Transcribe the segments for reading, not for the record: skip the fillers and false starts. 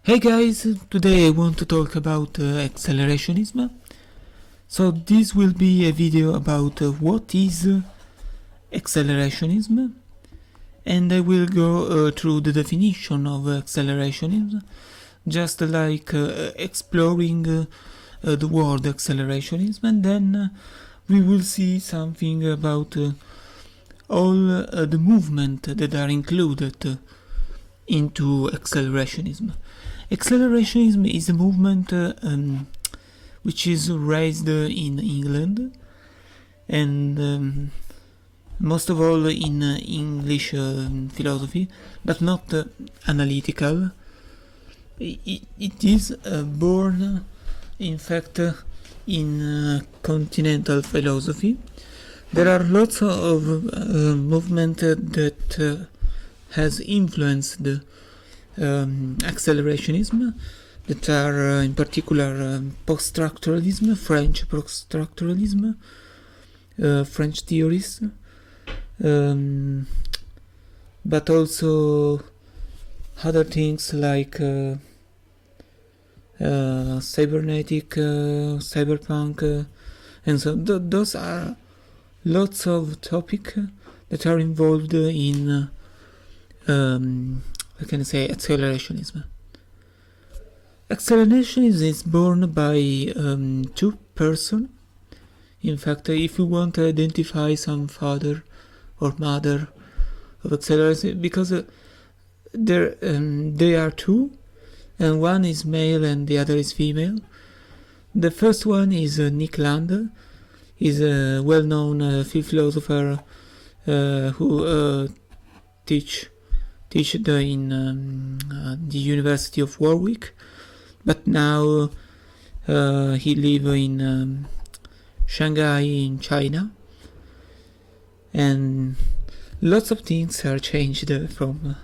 Hey guys, today I want to talk about accelerationism. So this will be a video about what is accelerationism, and I will go through the definition of accelerationism, just like exploring the word accelerationism, and then we will see something about all the movement that are included into accelerationism. Accelerationism is a movement which is raised in England, and most of all in English philosophy, but not analytical. It is born, in fact, in continental philosophy. There are lots of movement that has influenced accelerationism, that are in particular post-structuralism, French post-structuralism, French theorists, but also other things like cybernetic, cyberpunk, and so those are lots of topics that are involved in I can say accelerationism. Accelerationism is born by two persons. In fact, if you want to identify some father or mother of acceleration, because they are two, and one is male and the other is female. The first one is Nick Land. He's a well-known philosopher who teach in the University of Warwick, but now he lives in Shanghai in China, and lots of things are changed from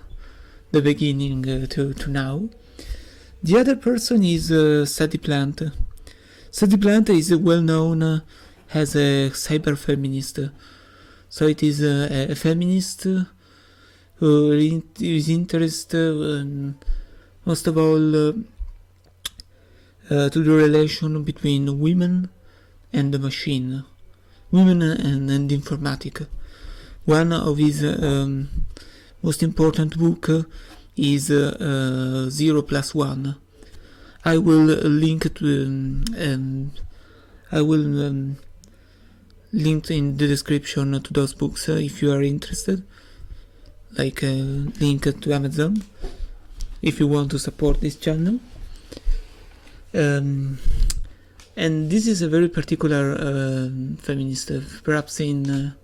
the beginning to now. The other person is Sadie Plant. Sadie Plant is well known as a cyber feminist, so it is a feminist who is interested most of all to the relation between women and the machine, women and informatic. One of his most important book is 0+1. I will link to I will link in the description to those books if you are interested. Like a link to Amazon if you want to support this channel. And this is a very particular feminist. Perhaps in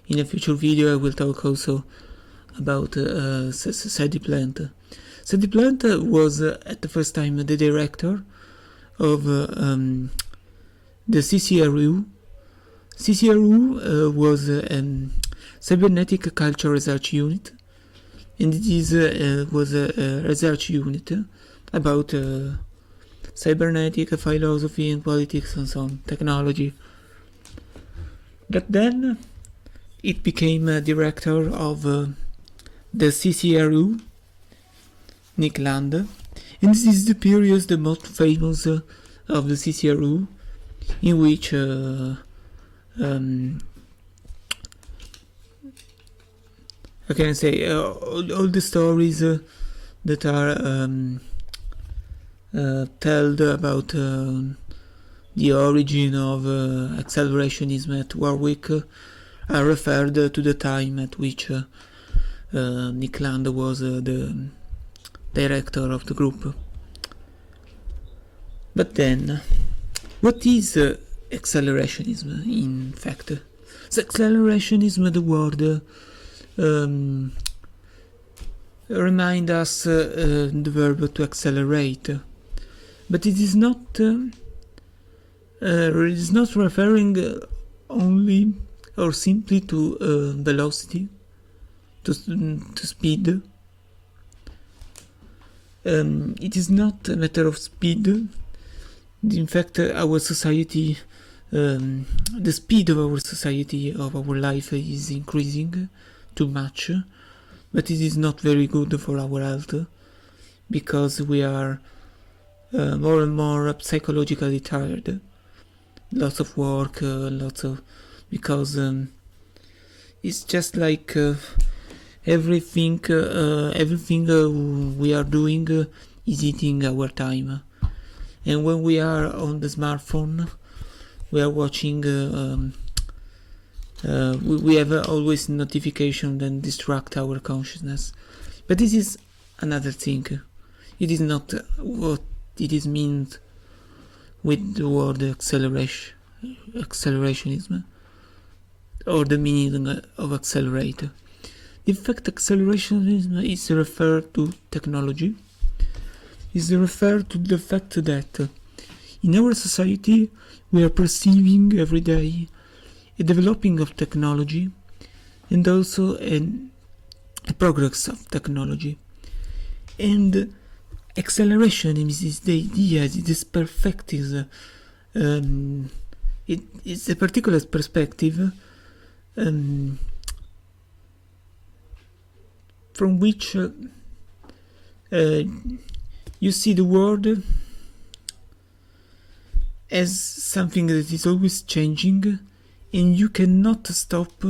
a future video I will talk also about Sadie Plant. Sadie Plant was at the first time the director of the CCRU. CCRU was a cybernetic culture research unit, and it was a research unit about cybernetic philosophy and politics and so on, technology. But then it became a director of the CCRU, Nick Land, and this is the period the most famous of the CCRU, in which I can say all the stories that are told about the origin of accelerationism at Warwick are referred to the time at which Nick Land was the director of the group. But then, what is accelerationism in fact? So accelerationism, the word remind us the verb to accelerate, but it is not referring only or simply to velocity, to speed. It is not a matter of speed. In fact, our society, the speed of our society, of our life is increasing too much, but it is not very good for our health, because we are more and more psychologically tired. Lots of work, because it's just like everything we are doing is eating our time. And when we are on the smartphone, we are watching. We have always notification that distract our consciousness. But this is another thing. It is not what it is meant with the word accelerationism, or the meaning of accelerate. In fact, accelerationism is referred to technology, is referred to the fact that in our society we are perceiving every day a developing of technology and also a progress of technology. And acceleration is the idea, it is perspective. It's a particular perspective from which you see the world as something that is always changing, and you cannot stop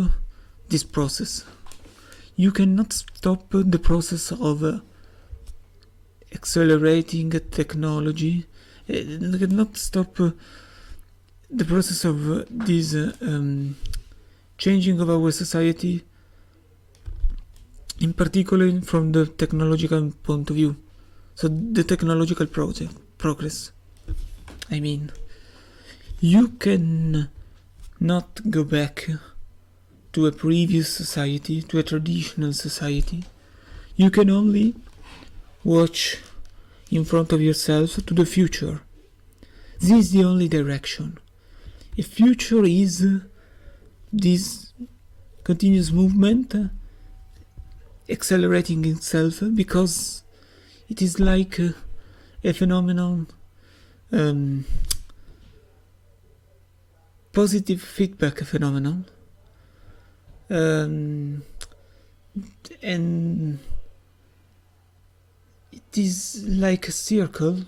this process. You cannot stop the process of accelerating technology. You cannot stop the process of this changing of our society, in particular from the technological point of view. So the technological progress. I mean, you can not go back to a previous society, to a traditional society. You can only watch in front of yourself to the future. This is the only direction. A future is this continuous movement accelerating itself, because it is like a phenomenon, positive feedback phenomenon, and it is like a circle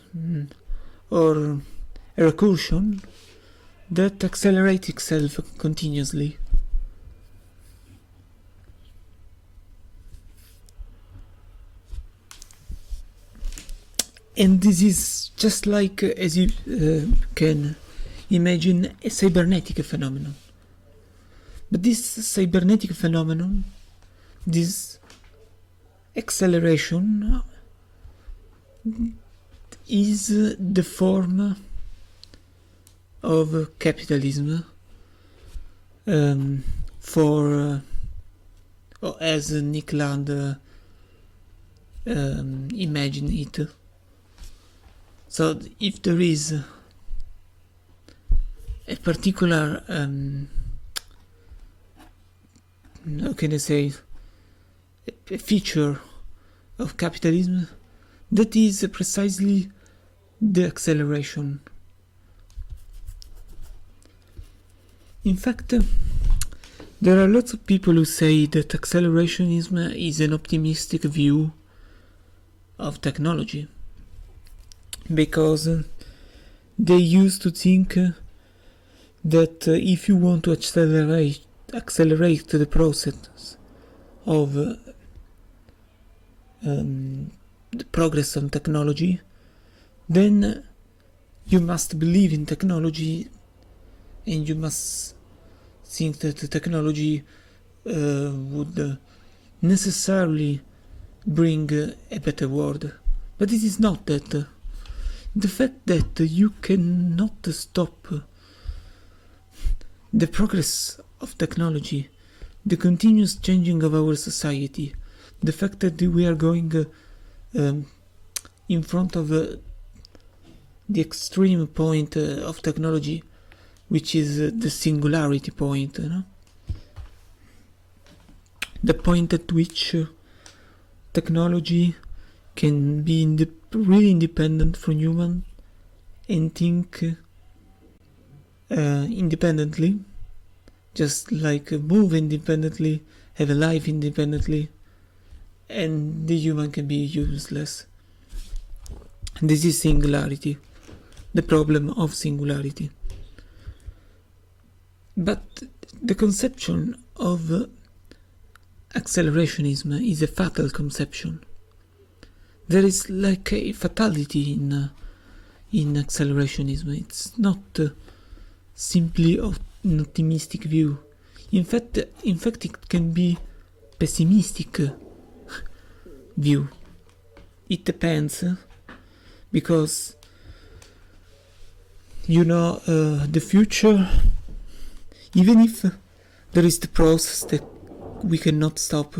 or a recursion that accelerates itself continuously. And this is just like, as you can imagine, a cybernetic phenomenon. But this cybernetic phenomenon, this acceleration, is the form of capitalism, for, as Nick Land imagined it. So if there is a particular, how can I say, a feature of capitalism, that is precisely the acceleration. In fact, there are lots of people who say that accelerationism is an optimistic view of technology, because they used to think that if you want to accelerate the process of the progress on technology, then you must believe in technology, and you must think that the technology would necessarily bring a better world. But it is not that. The fact that you cannot stop the progress of technology, the continuous changing of our society, the fact that we are going in front of the extreme point of technology, which is the singularity point, the point at which technology can be really independent from human and think independently, just like move independently, have a life independently, and the human can be useless. This is singularity, the problem of singularity. But the conception of accelerationism is a fatal conception. There is like a fatality in accelerationism. It's not simply an optimistic view. In fact, it can be pessimistic view. It depends, because the future, even if there is the process that we cannot stop,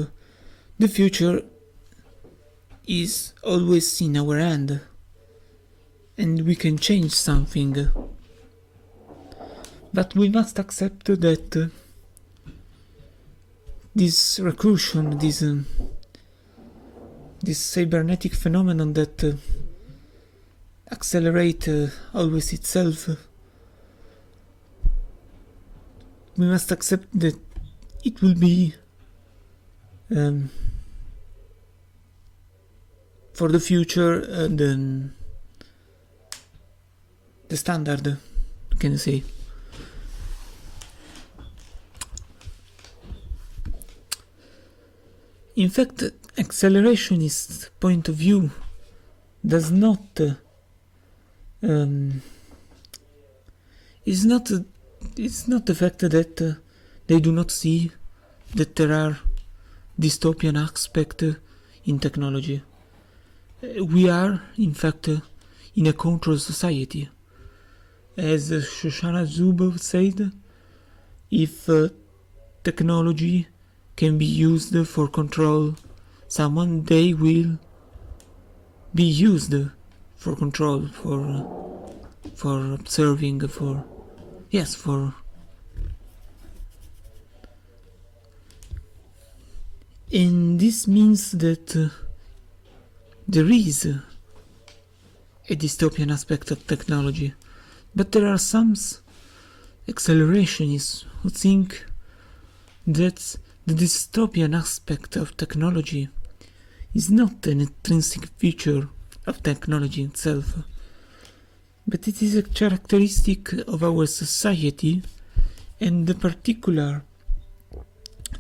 the future is always in our hand, and we can change something. But we must accept that this recursion, this cybernetic phenomenon that accelerate always itself, we must accept that it will be for the future the standard, can you say. In fact, accelerationist point of view does not is not the fact that they do not see that there are dystopian aspects in technology. We are, in fact, in a controlled society. As Shoshana Zuboff said, if technology can be used for control someone, they will be used for control, for observing, and this means that there is a dystopian aspect of technology, but there are some accelerationists who think that the dystopian aspect of technology is not an intrinsic feature of technology itself, but it is a characteristic of our society and the particular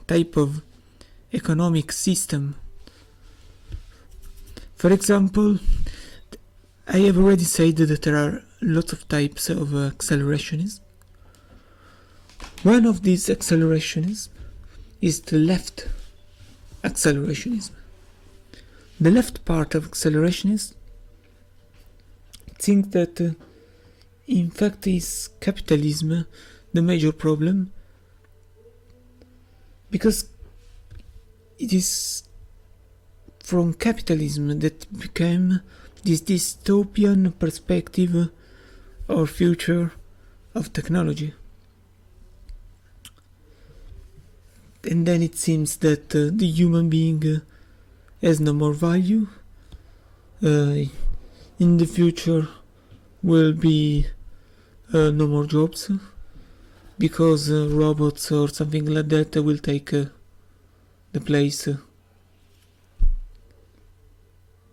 type of economic system. For example, I have already said that there are lots of types of accelerationism. One of these accelerationism is the left accelerationism. The left part of accelerationism think that in fact is capitalism the major problem, because it is from capitalism that became this dystopian perspective or future of technology. And then it seems that the human being has no more value. In the future will be no more jobs, because robots or something like that will take the place,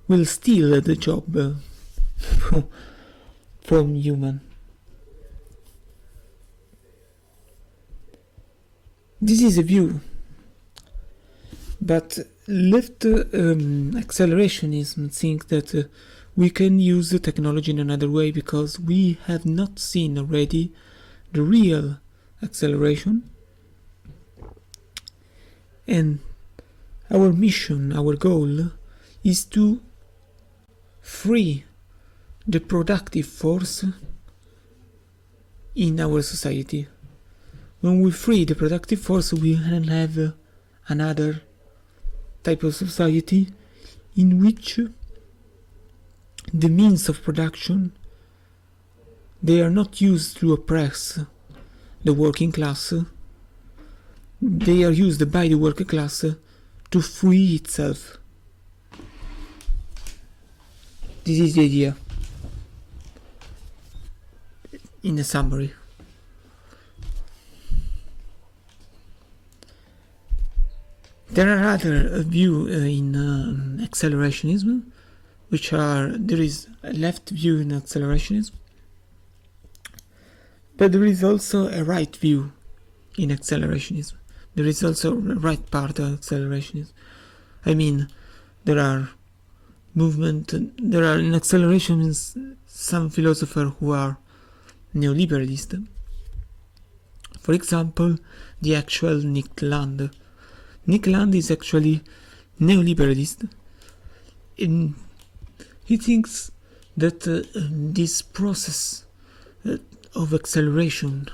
will steal the job from human. This is a view, but left accelerationism think that we can use the technology in another way, because we have not seen already the real acceleration, and our mission, our goal is to free the productive force in our society. When we free the productive force, we can have another type of society in which the means of production, they are not used to oppress the working class. They are used by the working class to free itself. This is the idea, in a summary. There are other views in accelerationism, there is a left view in accelerationism, but there is also a right view in accelerationism. There is also a right part of accelerationism. I mean, there are in accelerationism some philosophers who are neoliberalist. For example, the actual Nick Land. Nick Land is actually neoliberalist. He thinks that this process of acceleration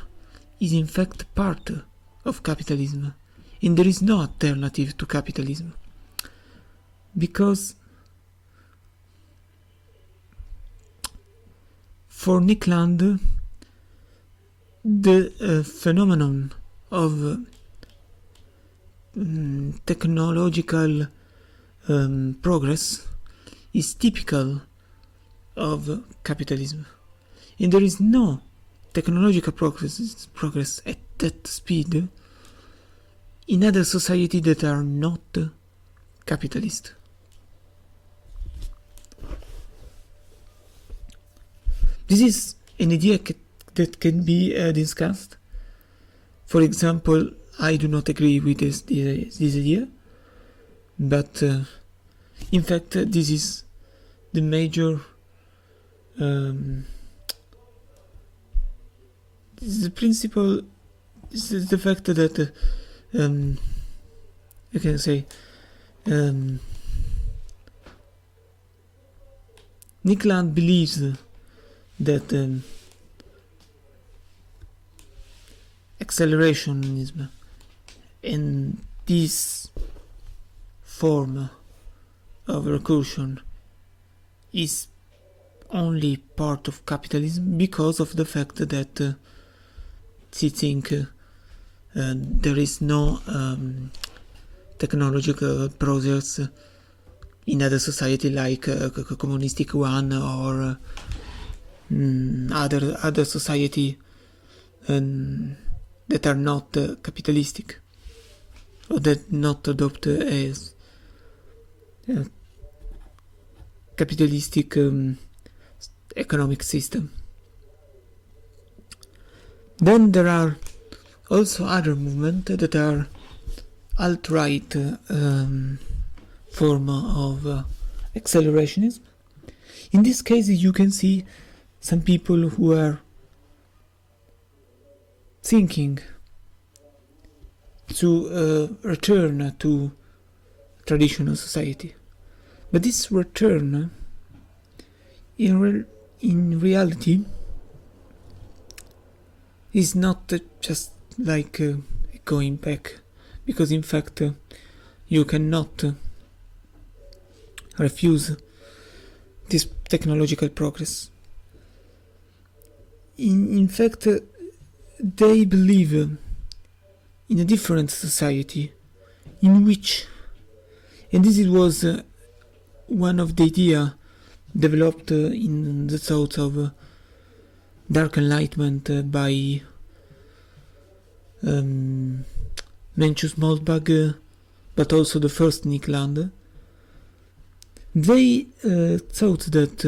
is in fact part of capitalism, and there is no alternative to capitalism. Because for Nick Land, the phenomenon of technological progress is typical of capitalism, and there is no technological progress at that speed in other societies that are not capitalist. This is an idea that can be discussed. For example, I do not agree with this idea, but in fact this is the major this is the principle. This is the fact that you can say Nick Land believes that accelerationism and this form of recursion is only part of capitalism because of the fact that he thinks there is no technological progress in other society like a communistic one or other society that are not capitalistic or that not adopt as capitalistic economic system. Then there are also other movements that are alt-right form of accelerationism. In this case, you can see some people who are thinking to return to traditional society. But this return, in reality, is not just like going back, because in fact you cannot refuse this technological progress. In fact, they believe in a different society in which, and this was one of the ideas developed in the thought of dark enlightenment by Mencius Moldbug, but also the first Nick Land. They thought that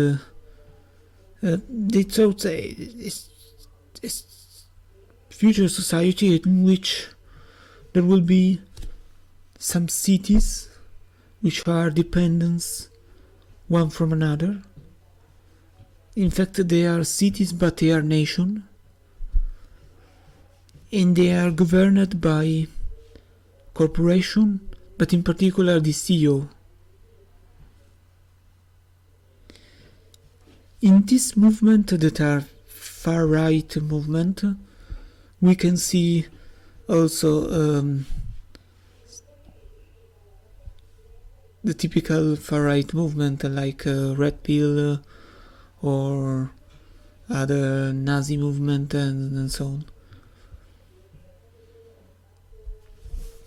a future society in which there will be some cities which are dependent one from another. In fact, they are cities, but they are nations, and they are governed by corporation, but in particular the CEO. In this movement that are far-right movement, we can see also the typical far-right movement like Red Pill or other Nazi movement and so on.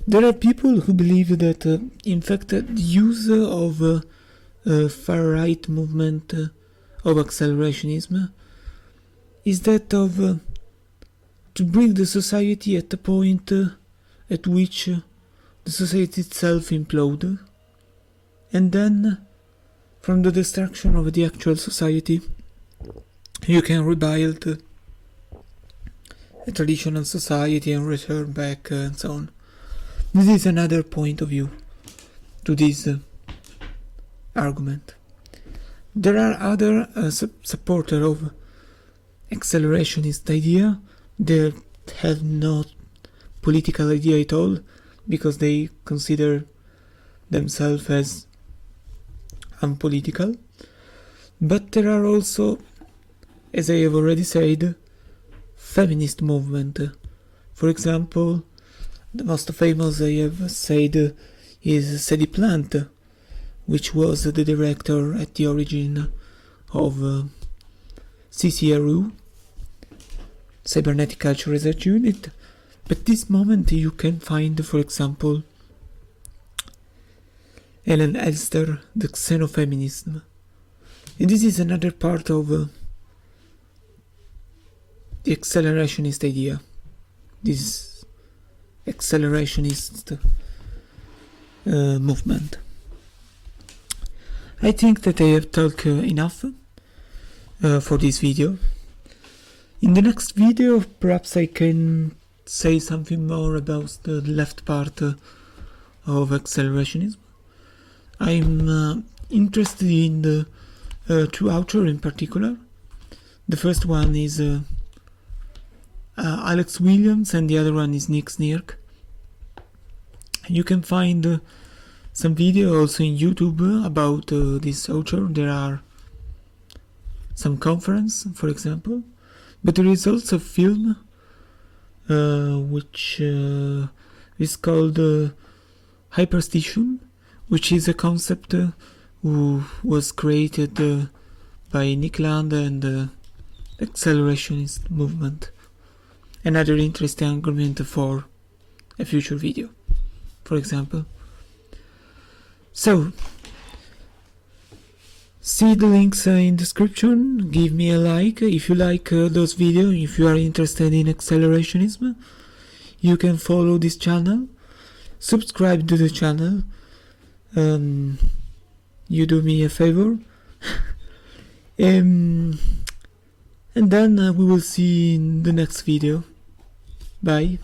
There are people who believe that in fact the use of far-right movement of accelerationism is that of to bring the society at the point at which the society itself implodes, and then from the destruction of the actual society, you can rebuild a traditional society and return back and so on. This is another point of view to this argument. There are other supporters of accelerationist idea that have no political idea at all, because they consider themselves as unpolitical. But there are also, as I have already said, feminist movement. For example, the most famous I have said is Sadie Plant, which was the director at the origin of CCRU, Cybernetic Culture Research Unit. But this moment you can find, for example, Ellen Elster, the xenofeminism. And this is another part of the accelerationist idea. This accelerationist movement. I think that I have talked enough for this video. In the next video, perhaps I can say something more about the left part of accelerationism. I'm interested in the two authors in particular. The first one is Alex Williams, and the other one is Nick Snirk. You can find some video also in YouTube about this author. There are some conference, for example, but there is also a film which is called hyperstation, which is a concept who was created by Nick Land and the accelerationist movement. Another interesting argument for a future video, for example. So, see the links in description. Give me a like if you like those videos. If you are interested in accelerationism, you can follow this channel, subscribe to the channel. You do me a favor. And then we will see in the next video. Bye.